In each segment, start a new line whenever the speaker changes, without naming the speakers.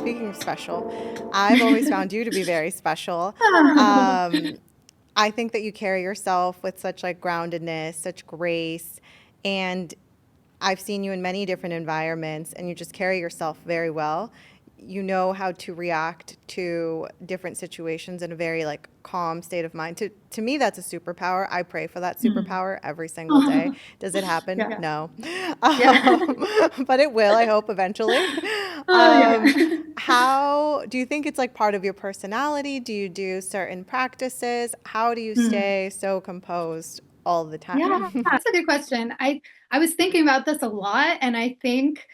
speaking of special, I've always found you to be very special.
Oh,
Um, I think that you carry yourself with such like groundedness, such grace, and I've seen you in many different environments and you just carry yourself very well. You know how to react to different situations in a very like calm state of mind. To me that's a superpower. I pray for that
mm.
superpower every single day. Does it happen?
Yeah.
No.
Yeah.
But it will, I hope eventually.
Oh,
Um,
yeah.
how do you think it's like part of your personality? Do you do certain practices? How do you
Mm.
stay so composed all the
Yeah,
time?
that's a good question. I was thinking about this a lot, and I think,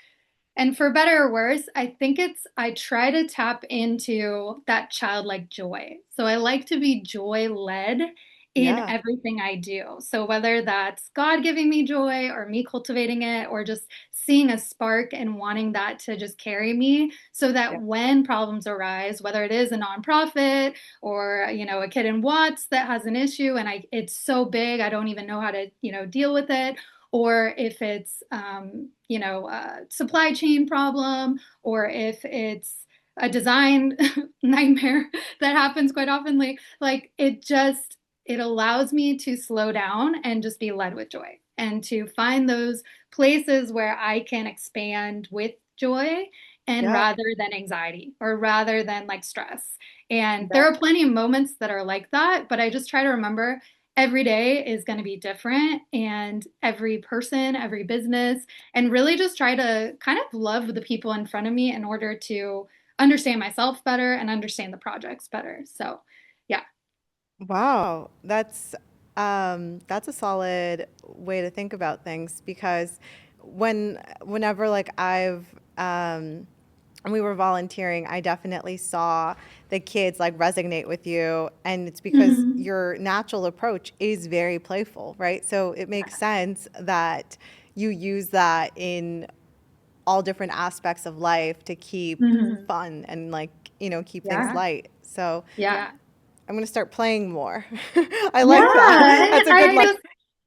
and for better or worse, I think it's I try to tap into that childlike joy. So I like to be joy led in
Yeah.
everything I do. So whether that's God giving me joy or me cultivating it or just seeing a spark and wanting that to just carry me so that
Yeah.
when problems arise, whether it is a nonprofit or, a kid in Watts that has an issue and it's so big, I don't even know how to, deal with it, or if it's a supply chain problem, or if it's a design nightmare that happens quite often. Like it allows me to slow down and just be led with joy and to find those places where I can expand with joy and
Yeah.
rather than anxiety or rather than like stress. And there
Yeah.
are plenty of moments that are like that, but I just try to remember every day is going to be different, and every person, every business, and really just try to kind of love the people in front of me in order to understand myself better and understand the projects better. So, yeah.
Wow, that's a solid way to think about things because whenever like I've when we were volunteering, I definitely saw the kids like resonate with you, and it's because
Mhm.
your natural approach is very playful, right? So it makes sense that you use that in all different aspects of life to keep
Mhm.
fun and like, keep things
Yeah.
light. So
Yeah.
I'm gonna start playing more. I
Yeah,
like that. That's a good
I
like,
just,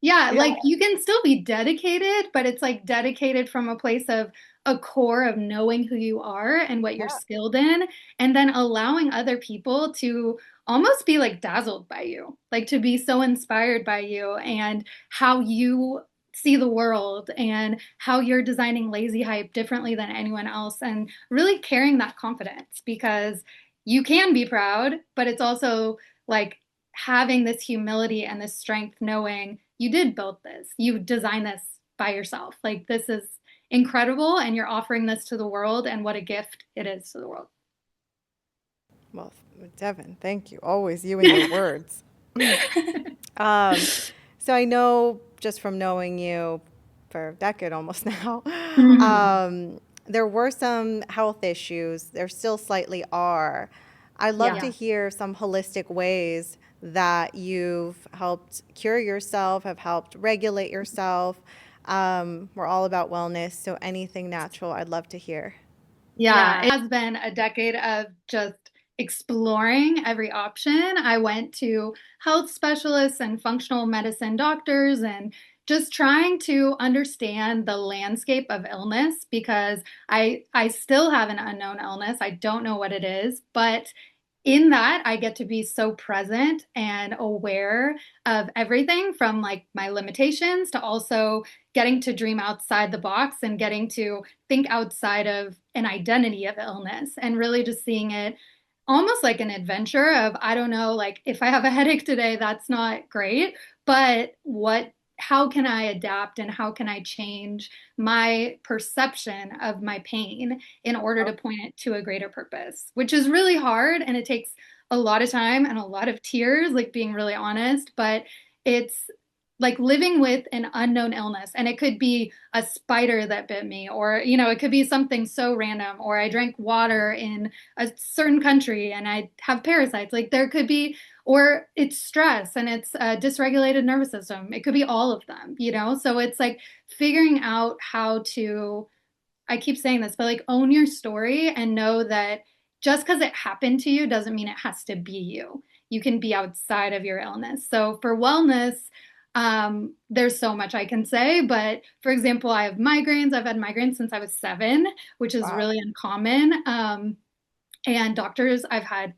yeah,
yeah,
like you can still be dedicated, but it's like dedicated from a place of a core of knowing who you are and what you're
yeah,
skilled in, and then allowing other people to almost be like dazzled by you, like to be so inspired by you and how you see the world and how you're designing lazy hype differently than anyone else, and really carrying that confidence because you can be proud, but it's also like having this humility and this strength, knowing you did build this, you designed this by yourself. Like, this is incredible, and you're offering this to the world, and what a gift it is to the world.
well, Devon, thank you. Always you and your words. Um, so I know just from knowing you for a decade almost now,
Mhm.
um, there were some health issues. There still slightly are. I'd love
Yeah.
to hear some holistic ways that you've helped cure yourself, have helped regulate yourself. We're all about wellness, so anything natural, I'd love to hear.
Yeah, it has been a decade of just exploring every option. I went to health specialists and functional medicine doctors and just trying to understand the landscape of illness because I still have an unknown illness. I don't know what it is, but in that I get to be so present and aware of everything from like my limitations to also getting to dream outside the box and getting to think outside of an identity of illness and really just seeing it almost like an adventure of I don't know, like if I have a headache today, that's not great, but what how can I adapt and how can I change my perception of my pain in order to point it to a greater purpose, which is really hard and it takes a lot of time and a lot of tears, like being really honest, but it's like living with an unknown illness, and it could be a spider that bit me, or it could be something so random, or I drank water in a certain country and I have parasites. Like there could be, or it's stress and it's a dysregulated nervous system. It could be all of them. So it's like figuring out how to, I keep saying this, but like own your story and know that just because it happened to you doesn't mean it has to be you. You can be outside of your illness. So for wellness, there's so much I can say, but for example, I have migraines. I've had migraines since I was 7, which is
Wow.
really uncommon. And doctors, I've had,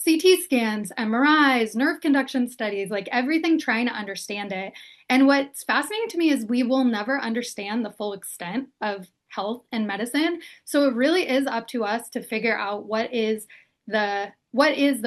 CT scans, MRIs, nerve conduction studies, like everything trying to understand it. And what's fascinating to me is we will never understand the full extent of health and medicine. So it really is up to us to figure out what is the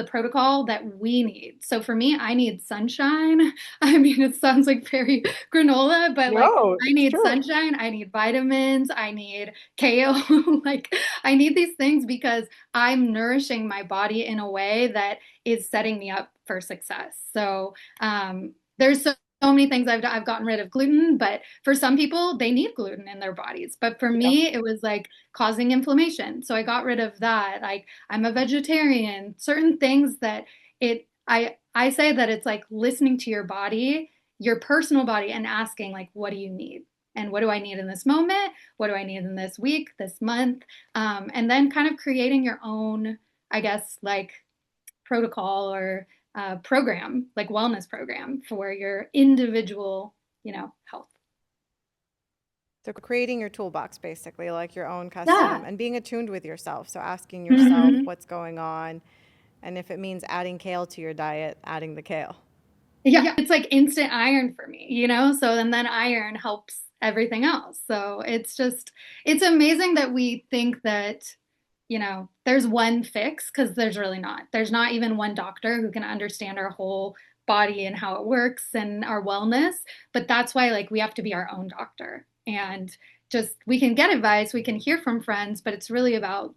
protocol that we need. So for me, I need sunshine. I mean, it sounds like very granola, but like
No,
I
it's
need
true.
sunshine, I need vitamins, I need kale. Like I need these things because I'm nourishing my body in a way that is setting me up for success. So there's so many things I've gotten rid of gluten, but for some people, they need gluten in their bodies. But for
Yeah.
me, it was like causing inflammation. So I got rid of that. Like I'm a vegetarian, certain things that I say that it's like listening to your body, your personal body, and asking like, what do you need? And what do I need in this moment? What do I need in this week, this month? And then kind of creating your own, I guess, like protocol or program, like wellness program for your individual, health.
So creating your toolbox, basically, like your own
Yeah.
custom, and being attuned with yourself. So asking yourself
Mm-hmm.
what's going on, and if it means adding kale to your diet, adding the kale.
Yeah, it's like instant iron for me, So then iron helps everything else. So it's amazing that we think that, there's one fix because there's really not. There's not even one doctor who can understand our whole body and how it works and our wellness. But that's why like we have to be our own doctor and just we can get advice, we can hear from friends, but it's really about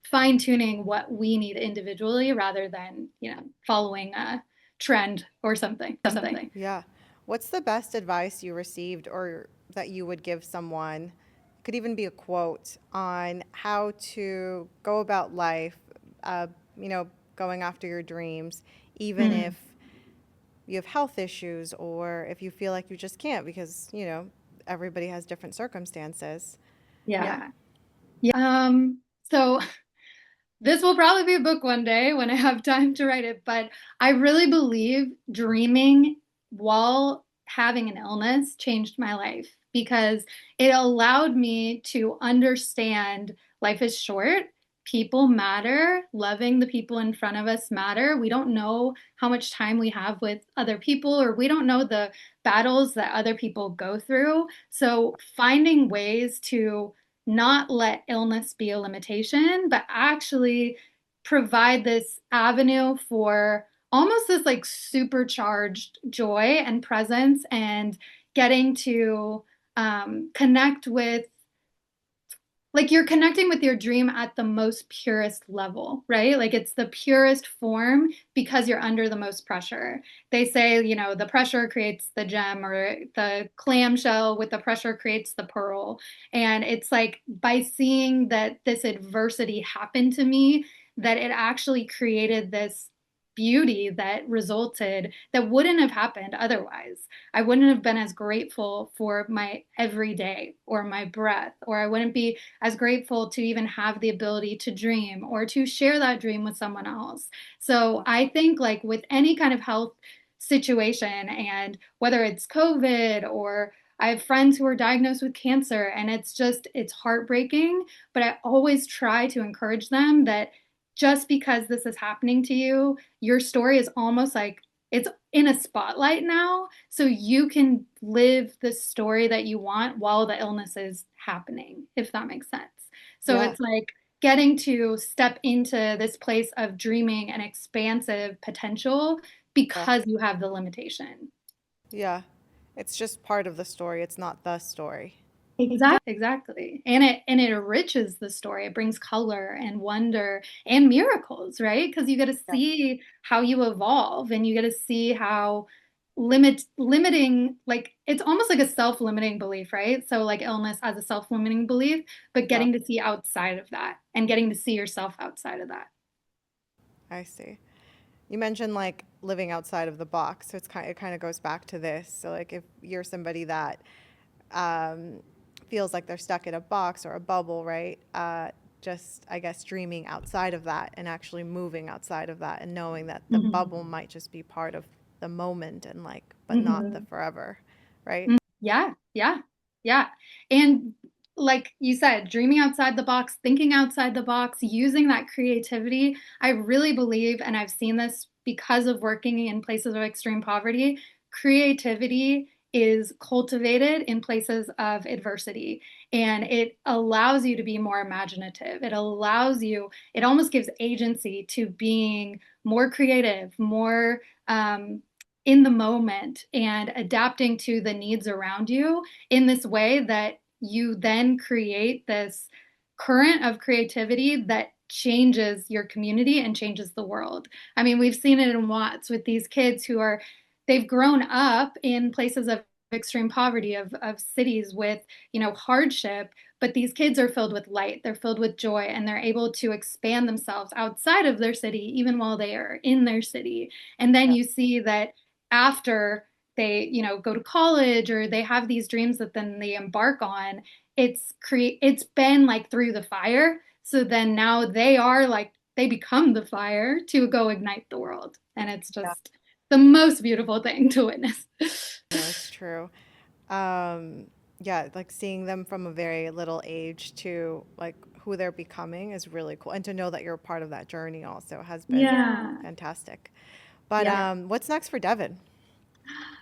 fine tuning what we need individually rather than, following a trend or something.
Yeah. What's the best advice you received or that you would give someone? Could even be a quote on how to go about life, uh, going after your dreams, even
Mm,
if you have health issues or if you feel like you just can't because, everybody has different circumstances.
yeah. Yeah. So this will probably be a book one day when I have time to write it, but I really believe dreaming while having an illness changed my life because it allowed me to understand life is short, people matter, loving the people in front of us matter. We don't know how much time we have with other people, or we don't know the battles that other people go through. So finding ways to not let illness be a limitation, but actually provide this avenue for almost this like supercharged joy and presence and getting to connect with like you're connecting with your dream at the most purest level, right? Like it's the purest form because you're under the most pressure. They say, the pressure creates the gem or the clamshell with the pressure creates the pearl. And it's like by seeing that this adversity happened to me, that it actually created this beauty that resulted that wouldn't have happened otherwise. I wouldn't have been as grateful for my everyday or my breath, or I wouldn't be as grateful to even have the ability to dream or to share that dream with someone else. So I think, like with any kind of health situation, and whether it's COVID or I have friends who are diagnosed with cancer, and it's heartbreaking, but I always try to encourage them that just because this is happening to you, your story is almost like it's in a spotlight now, so you can live the story that you want while the illness is happening, if that makes sense. So
Yeah.
it's like getting to step into this place of dreaming and expansive potential
Yeah.
because you have the limitation.
Yeah. It's just part of the story. It's not the story.
Exactly. And it enriches the story. It brings color and wonder and miracles, right? Because you get to
Yeah.
see how you evolve and you get to see how limiting, like it's almost like a self-limiting belief, right? So like illness as a self-limiting belief, but
Yeah.
getting to see outside of that and getting to see yourself outside of that.
I see. You mentioned like living outside of the box, so it kind of goes back to this. So like if you're somebody that um, feels like they're stuck in a box or a bubble, right? Just I guess dreaming outside of that and actually moving outside of that and knowing that the bubble
Hmm.
might just be part of the moment and like, but not the
Hmm.
forever, right?
Yeah, yeah, yeah. And like you said, dreaming outside the box, thinking outside the box, using that creativity. I really believe, and I've seen this because of working in places of extreme poverty, creativity is cultivated in places of adversity. And it allows you to be more imaginative. It allows you, it almost gives agency to being more creative, more in the moment, and adapting to the needs around you in this way that you then create this current of creativity that changes your community and changes the world. I mean, we've seen it in Watts with these kids who are, they've grown up in places of extreme poverty, of cities with, hardship, but these kids are filled with light, they're filled with joy, and they're able to expand themselves outside of their city, even while they are in their city. And then
Yeah.
you see that after they, go to college or they have these dreams that then they embark on, it's been like through the fire. So then now they are like, they become the fire to go ignite the world. And it's
Yeah.
just the most beautiful thing to witness.
No, it's true. Um, yeah, like seeing them from a very little age to like who they're becoming is really cool. And to know that you're a part of that journey also has been
Yeah.
fantastic. But
Yeah.
what's next for Devon?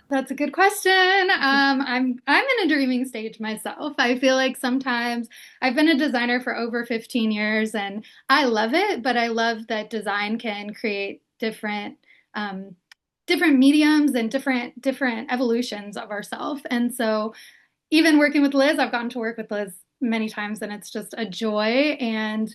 That's a good question. I'm in a dreaming stage myself. I feel like sometimes I've been a designer for over 15 years and I love it, but I love that design can create um, different mediums and different evolutions of ourselves. And so even working with Liz, I've gotten to work with Liz many times and it's just a joy. And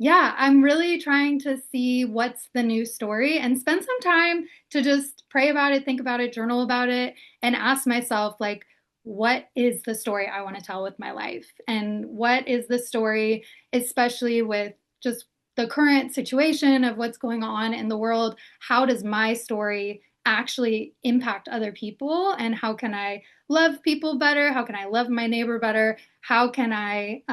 yeah, I'm really trying to see what's the new story and spend some time to just pray about it, think about it, journal about it, and ask myself, like, what is the story I want to tell with my life? And what is the story, especially with just the current situation of what's going on in the world? How does my story actually impact other people? And how can I love people better? How can I love my neighbor better? How can I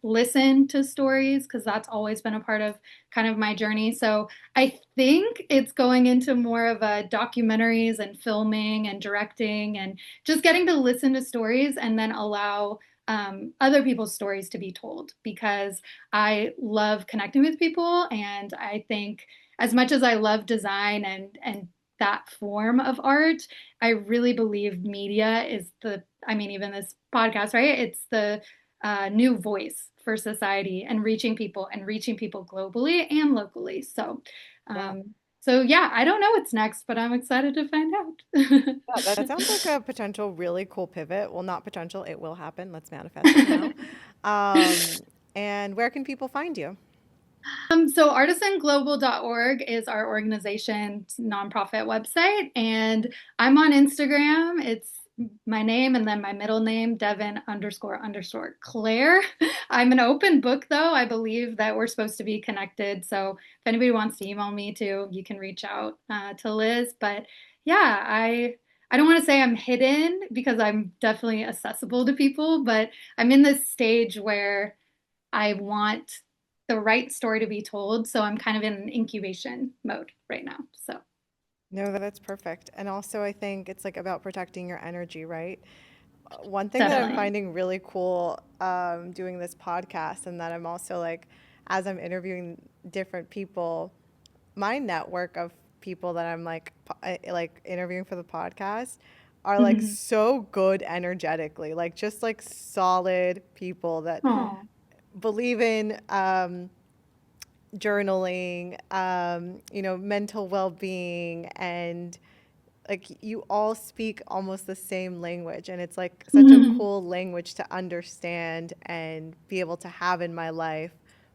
listen to stories? Because that's always been a part of kind of my journey. So I think it's going into more of a documentaries and filming and directing and just getting to listen to stories and then allow other people's stories to be told because I love connecting with people. And I think as much as I love design and that form of art, I really believe media is I mean, even this podcast, right? It's the new voice for society and reaching people globally and locally. So,
Yeah.
so yeah, I don't know what's next, but I'm excited to find
Yeah,
out.
that sounds like a potential really cool pivot. Well, not potential, it will happen. Let's manifest it now. Um, and where can people find you?
So artisanglobal.org is our organization's nonprofit website, and I'm on Instagram. It's my name and then my middle name, Devon __ Claire. I'm an open book, though. I believe that we're supposed to be connected. So if anybody wants to email me too, you can reach out to Liz. But yeah, I don't want to say I'm hidden because I'm definitely accessible to people, but I'm in this stage where I want the right story to be told. So I'm kind of in an incubation mode right now. So
No, that's perfect. And also, I think it's like about protecting your energy, right? One thing that I'm
definitely.
finding really cool doing this podcast, and that I'm also like, as I'm interviewing different people, my network of people that I'm like, like interviewing for the podcast are like
Mhm.
so good energetically, like just like solid people that
Oh.
believe in journaling, mental well being, and like you all speak almost the same language. And it's like such a cool language to understand and be able to have in my life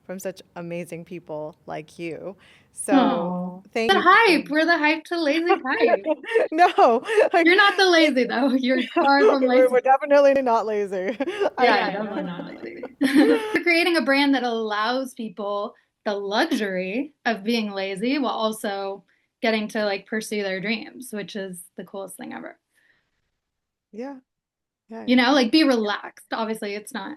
from such amazing people like you. So
Oh.
thank
The
you
hype.
for.
We're the hype to lazy type.
No, like
You're not the lazy though. You're far from
we're
lazy.
definitely not lazy.
Yeah,
I
you're definitely not lazy. You're creating a brand that allows people the luxury of being lazy while also getting to like pursue their dreams, which is the coolest thing ever.
yeah, yeah.
Like be relaxed. Obviously, it's not,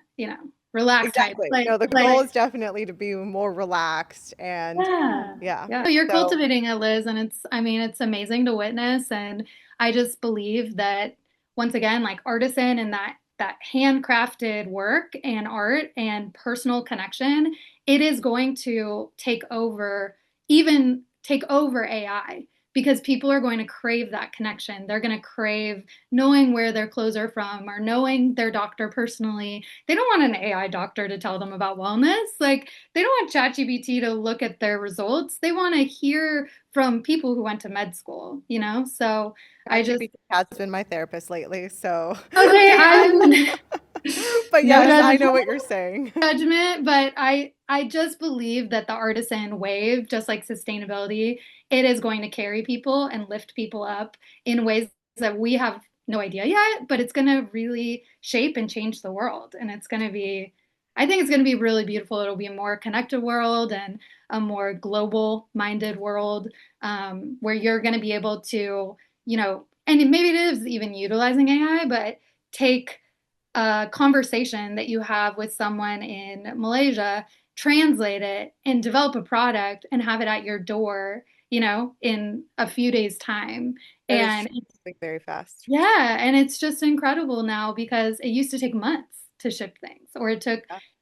relaxed hype,
Exactly.
but
No, the
like,
goal is definitely to be more relaxed and
yeah,
yeah.
yeah. You're
So
cultivating it, Liz, and I mean, it's amazing to witness. And I just believe that once again, like artisan and that that handcrafted work and art and personal connection, it is going to take over AI because people are going to crave that connection. They're going to crave knowing where their clothes are from or knowing their doctor personally. They don't want an AI doctor to tell them about wellness. Like, they don't want ChatGPT to look at their results. They want to hear from people who went to med school, you know? So I just,
ChatGPT has been my therapist lately, so
okay, I'm
but
no
yes, I
judgment.
know what you're saying.
Judgment, but I just believe that the artisan wave, just like sustainability, it is going to carry people and lift people up in ways that we have no idea yet, but it's going to really shape and change the world. And it's going to be, I think it's going to be really beautiful. It'll be a more connected world and a more global minded world, where you're going to be able to, and maybe it is even utilizing AI, but take a conversation that you have with someone in Malaysia, translate it and develop a product and have it at your door, in a few days' time.
That is true.
And
Like very fast.
yeah, and it's just incredible now because it used to take months to ship things, or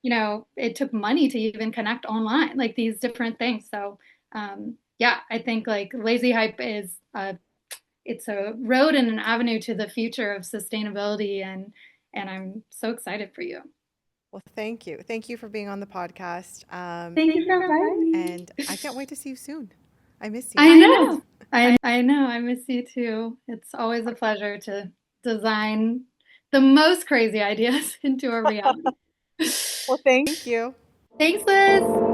Yeah.
it took money to even connect online, like these different things. So, yeah, I think like Lazy Hype is it's a road and an avenue to the future of sustainability, and I'm so excited for you.
Well, thank you. Thank you for being on the podcast.
Thank you for inviting me.
And I can't wait to see you soon. I miss you.
I know. I know. I miss you too. It's always a pleasure to design the most crazy ideas into a reality.
Well, thank you.
Thanks, Liz.